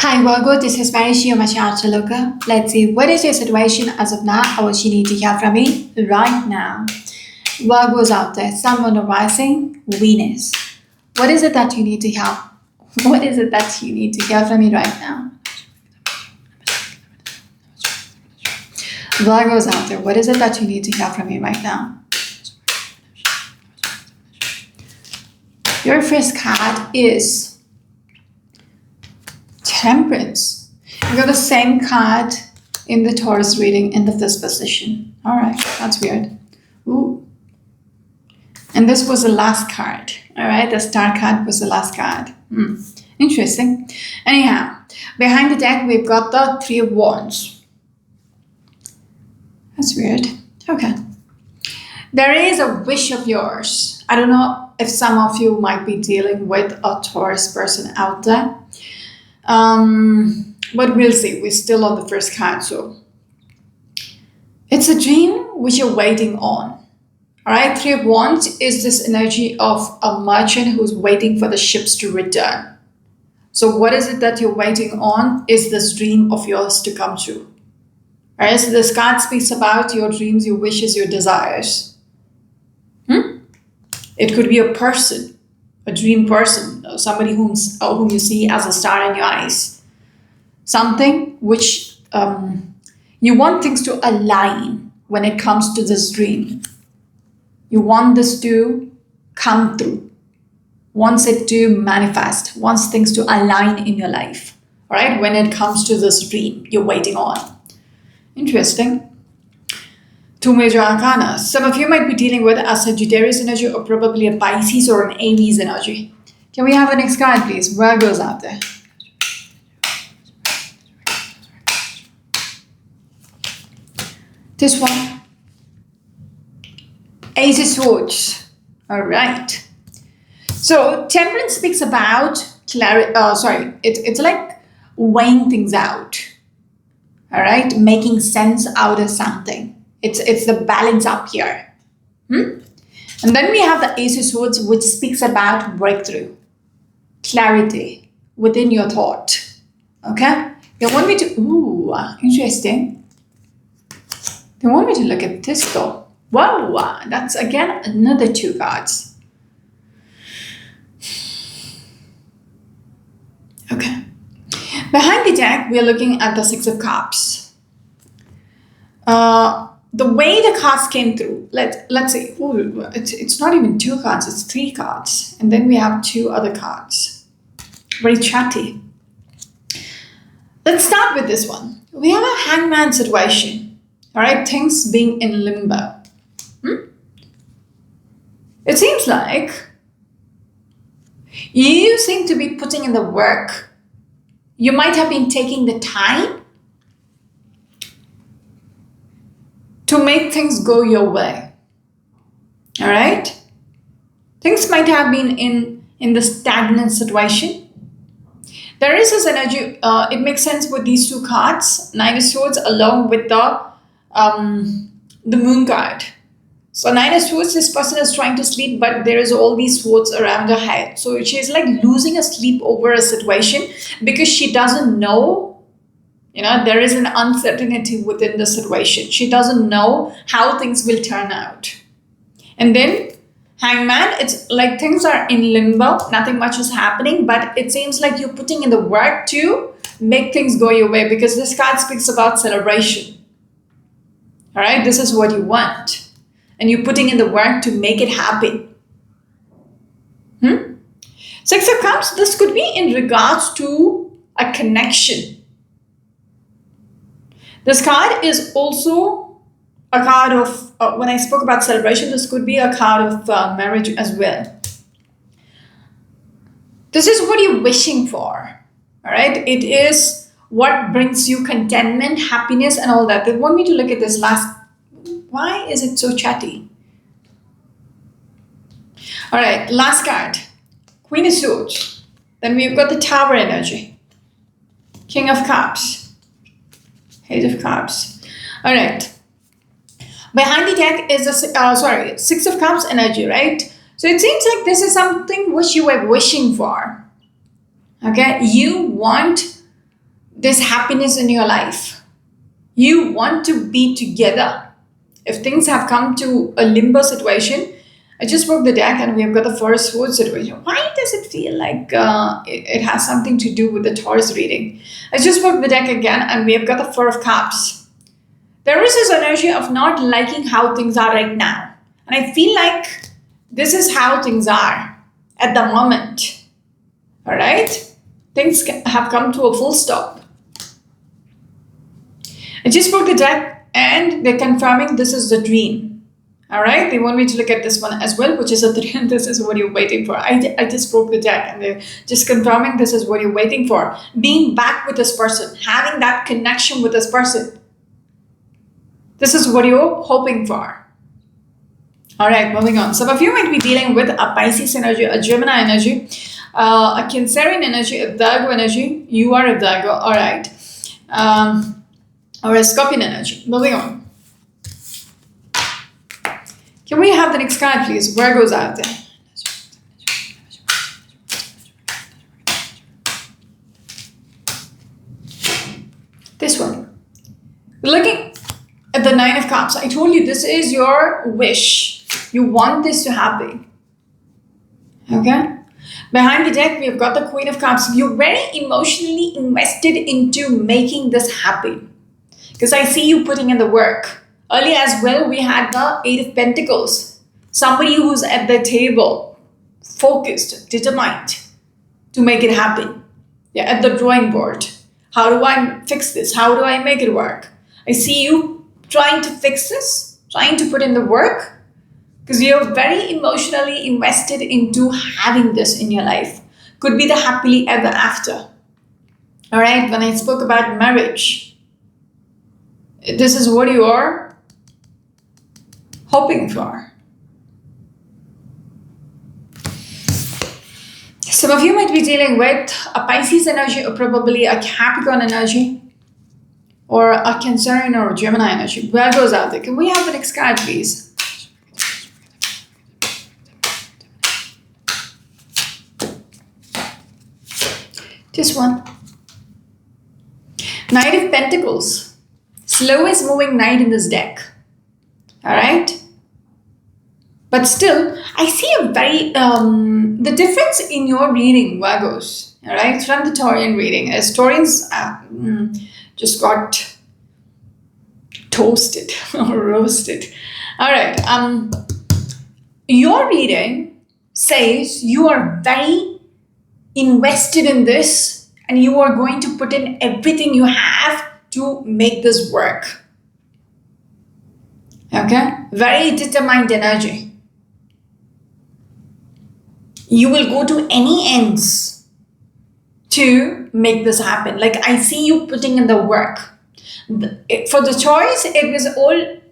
Hi Virgo, this is Marishi, your astrologer. Let's see, what is your situation as of now or what you need to hear from me right now. Virgo's out there, Sun, Moon, or Rising, Venus. What is it that you need to hear? What is it that you need to hear from me right now? Virgo's out there, what is it that you need to hear from me right now? Your first card is Temperance. You got the same card in the Taurus reading in the fifth position. All right, that's weird. Ooh. And this was the last card. All right, the star card was the last card. Interesting. Anyhow, behind the deck, we've got the Three of Wands. That's weird. Okay. There is a wish of yours. I don't know if some of you might be dealing with a Taurus person out there. But we'll see. We're still on the first card, so it's a dream which you're waiting on. All right, Three of Wands is this energy of a merchant who's waiting for the ships to return. So what is it that you're waiting on? Is this dream of yours to come true? All right, so this card speaks about your dreams, your wishes, your desires. It could be a person, a dream person, somebody whom you see as a star in your eyes. Something which you want things to align when it comes to this dream. You want this to come through. Wants it to manifest. Wants things to align in your life. All right, when it comes to this dream you're waiting on. Interesting. Two major arcana. Some of you might be dealing with a Sagittarius energy or probably a Pisces or an Aries energy. Can we have the next card, please? Virgo's out there. This one. Ace of Swords. All right. So Temperance speaks about clarity. It's like weighing things out. All right, making sense out of something. It's the balance up here. And then we have the Ace of Swords, which speaks about breakthrough, clarity within your thought. Okay? They want me to, interesting. They want me to look at this though. Wow, that's again another two cards. Okay. Behind the deck, we are looking at the Six of Cups. The way the cards came through, let's see. Ooh, it's not even two cards, it's three cards. And then we have two other cards. Very chatty. Let's start with this one. We have a hangman situation. All right, things being in limbo. It seems like you seem to be putting in the work. You might have been taking the time to make things go your way. All right? Things might have been in the stagnant situation. There is this energy, it makes sense with these two cards, Nine of Swords along with the Moon card. So Nine of Swords, this person is trying to sleep, but there is all these swords around her head. So she's like losing a sleep over a situation because she doesn't know. There is an uncertainty within the situation. She doesn't know how things will turn out. And then Hangman, it's like things are in limbo. Nothing much is happening, but it seems like you're putting in the work to make things go your way because this card speaks about celebration. All right, this is what you want. And you're putting in the work to make it happen. Six of Cups, this could be in regards to a connection. This card is also a card of, when I spoke about celebration, this could be a card of marriage as well. This is what you're wishing for, all right? It is what brings you contentment, happiness, and all that. They want me to look at this last. Why is it so chatty? All right, last card. Queen of Swords. Then we've got the Tower energy. King of Cups. Page of Cups. All right. Behind the deck is the Six of Cups energy, right? So it seems like this is something which you were wishing for. Okay, you want this happiness in your life. You want to be together. If things have come to a limbo situation, I just broke the deck and we have got the first sword situation. Why does it feel like it has something to do with the Taurus reading? I just broke the deck again and we have got the Four of Cups. There is this energy of not liking how things are right now. And I feel like this is how things are at the moment. All right? Things have come to a full stop. I just broke the deck and they're confirming this is the dream. All right? They want me to look at this one as well, which is a 3, and this is what you're waiting for. I just broke the deck and they're just confirming this is what you're waiting for. Being back with this person, having that connection with this person. This is what you're hoping for. All right, moving on. Some of you might be dealing with a Pisces energy, a Gemini energy, a Cancerian energy, a Virgo energy. You are a Virgo, all right. Or a Scorpion energy. Moving on. Can we have the next card, please? Virgo's out there. This one. Looking at the Nine of Cups. I told you this is your wish. You want this to happen. Okay? Behind the deck, we've got the Queen of Cups. You're very emotionally invested into making this happen. Because I see you putting in the work. Earlier as well, we had the Eight of Pentacles. Somebody who's at the table, focused, determined to make it happen. Yeah, at the drawing board. How do I fix this? How do I make it work? I see you trying to fix this, trying to put in the work. Because you're very emotionally invested into having this in your life. Could be the happily ever after. All right, when I spoke about marriage, this is what you are hoping for. Some of you might be dealing with a Pisces energy or probably a Capricorn energy or a Cancerian or a Gemini energy. Where goes out there? Can we have the next card, please? This one. Knight of Pentacles. Slowest moving knight in this deck. Alright? But still, I see a very, the difference in your reading, Virgos, alright, from the Taurian reading, as Taurians just got toasted or roasted. Alright, your reading says you are very invested in this and you are going to put in everything you have to make this work. Okay? Very determined energy. You will go to any ends to make this happen. Like I see you putting in the work. For the choice, it was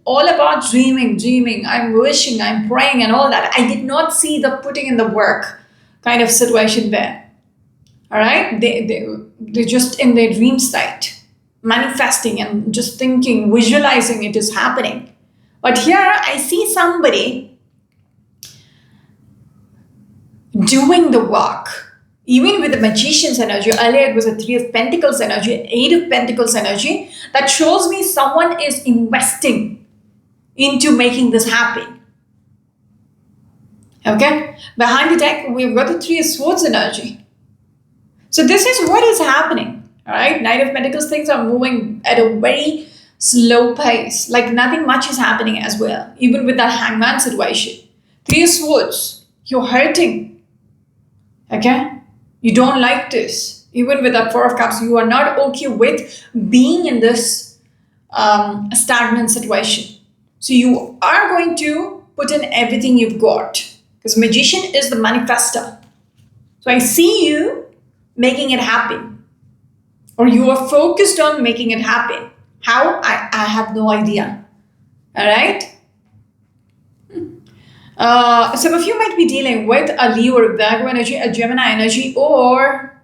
all about dreaming. I'm wishing, I'm praying and all that. I did not see the putting in the work kind of situation there. All right, they're just in their dream state, manifesting and just thinking, visualizing it is happening. But here I see somebody doing the work, even with the Magician's energy. Earlier it was a Three of Pentacles energy, Eight of Pentacles energy. That shows me someone is investing into making this happen. Okay, behind the deck we've got the Three of Swords energy. So this is what is happening, all right? Knight of Pentacles, things are moving at a very slow pace, like nothing much is happening as well, even with that Hangman situation. Three of Swords, you're hurting, okay? You don't like this. Even with that Four of Cups, you are not okay with being in this stagnant situation. So you are going to put in everything you've got, because Magician is the manifester. So I see you making it happen, or you are focused on making it happen. How? I have no idea. All right? Some of you might be dealing with a Leo or a Virgo energy, a Gemini energy, or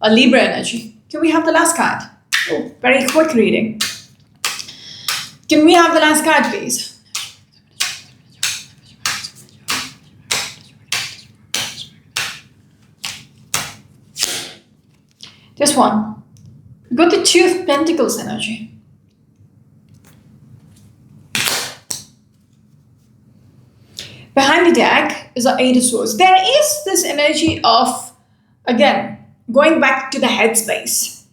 a Libra energy. Can we have the last card? Oh, very quick reading. Can we have the last card, please? This one. We got the Two of Pentacles energy. Behind the deck is the Eight of Swords. There is this energy of, again, going back to the headspace.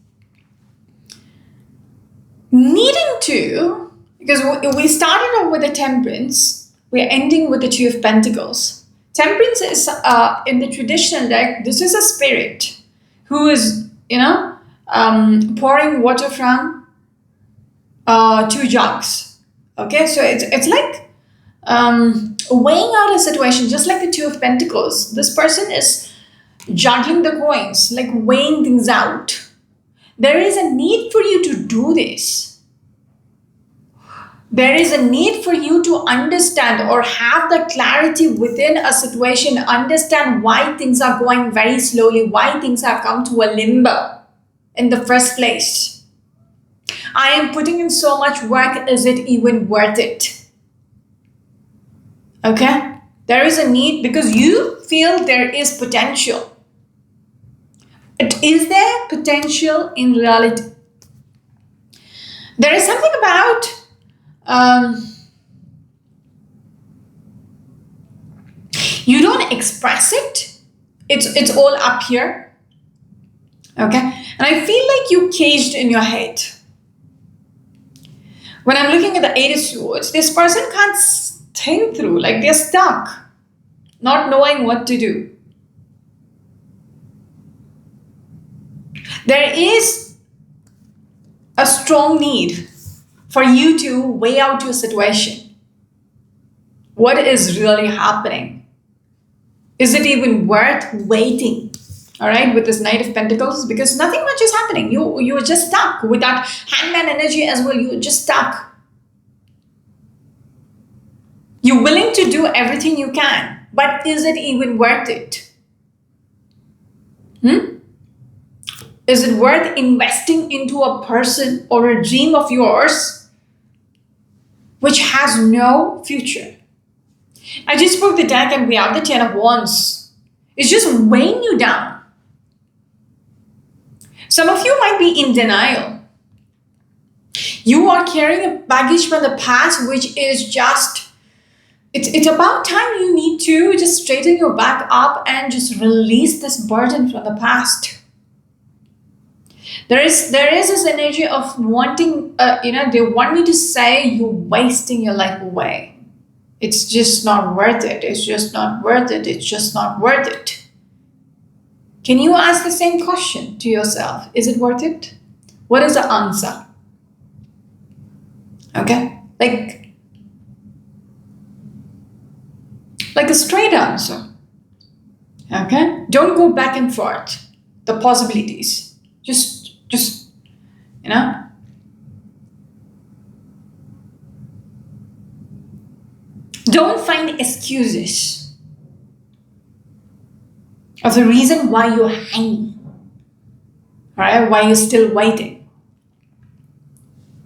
Needing to, because we started off with the Temperance, we're ending with the Two of Pentacles. Temperance is, in the traditional deck, this is a spirit who is, pouring water from two jugs. Okay, so it's like weighing out a situation, just like the Two of Pentacles. This person is juggling the coins, like weighing things out. There is a need for you to do this. There is a need for you to understand or have the clarity within a situation, understand why things are going very slowly, why things have come to a limbo in the first place. I am putting in so much work, is it even worth it? Okay? There is a need because you feel there is potential. Is there potential in reality? There is something about you don't express it. It's all up here. Okay? And I feel like you caged in your head. When I'm looking at the Eight of Swords, this person can't think through, like they're stuck, not knowing what to do. There is a strong need for you to weigh out your situation. What is really happening? Is it even worth waiting? All right, with this Knight of Pentacles, because nothing much is happening. You're just stuck with that Hangman energy as well. You're just stuck. You're willing to do everything you can, but is it even worth it? Is it worth investing into a person or a dream of yours which has no future? I just spoke the deck and we have the Ten of Wands. It's just weighing you down. Some of you might be in denial. You are carrying a baggage from the past which is just, it's about time you need to just straighten your back up and just release this burden from the past. There is this energy of wanting, they want me to say you're wasting your life away. It's just not worth it. It's just not worth it. It's just not worth it. Can you ask the same question to yourself? Is it worth it? What is the answer? Okay? Like a straight answer. Okay? Don't go back and forth. The possibilities. Just, don't find excuses of the reason why you're hanging. Alright? Why you're still waiting.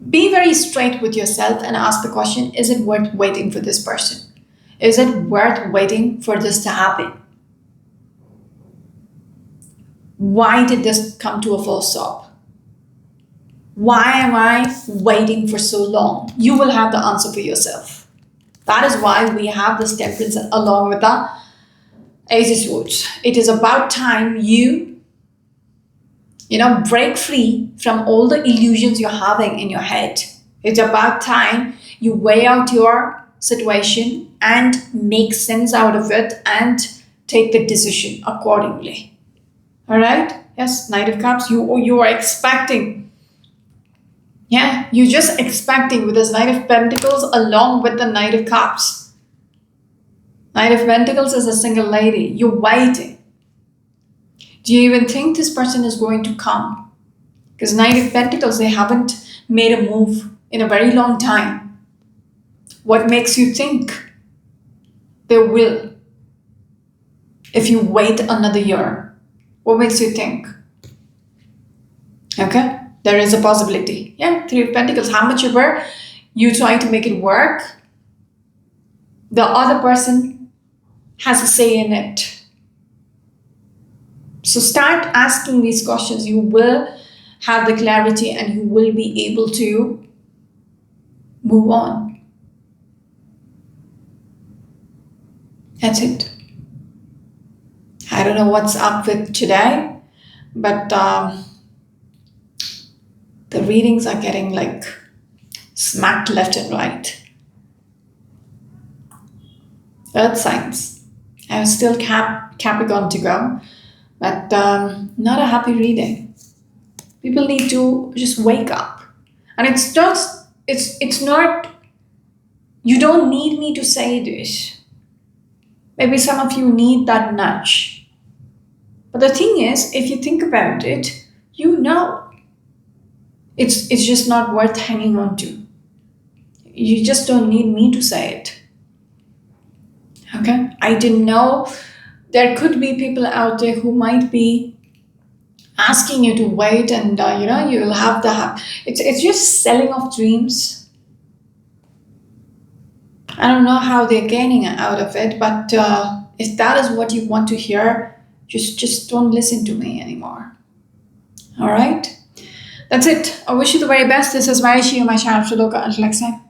Be very straight with yourself and ask the question, is it worth waiting for this person? Is it worth waiting for this to happen? Why did this come to a full stop? Why am I waiting for so long? You will have the answer for yourself. That is why we have this Temperance along with the Ace of Swords. It is about time you break free from all the illusions you're having in your head. It's about time you weigh out your situation and make sense out of it and take the decision accordingly. All right? Yes, Knight of Cups, you are expecting. Yeah, you're just expecting with this Knight of Pentacles along with the Knight of Cups. Knight of Pentacles is a single lady. You're waiting. Do you even think this person is going to come? Because Knight of Pentacles, they haven't made a move in a very long time. What makes you think they will? If you wait another year, what makes you think? Okay, there is a possibility. Yeah, Three of Pentacles. How much ever you trying to make it work, the other person has a say in it. So start asking these questions. You will have the clarity, and you will be able to move on. That's it. I don't know what's up with today, but the readings are getting like smacked left and right. Earth signs. I have still Capricorn to go, but not a happy reading. People need to just wake up, and it's just it's not. You don't need me to say this. Maybe some of you need that nudge. But the thing is, if you think about it, you know it's just not worth hanging on to. You just don't need me to say it. Okay? I didn't know there could be people out there who might be asking you to wait, and you'll have the. It's just selling of dreams. I don't know how they're gaining out of it, but if that is what you want to hear, just don't listen to me anymore. All right? That's it. I wish you the very best. This is Vaishi, my channel, Shaloka. Until next time.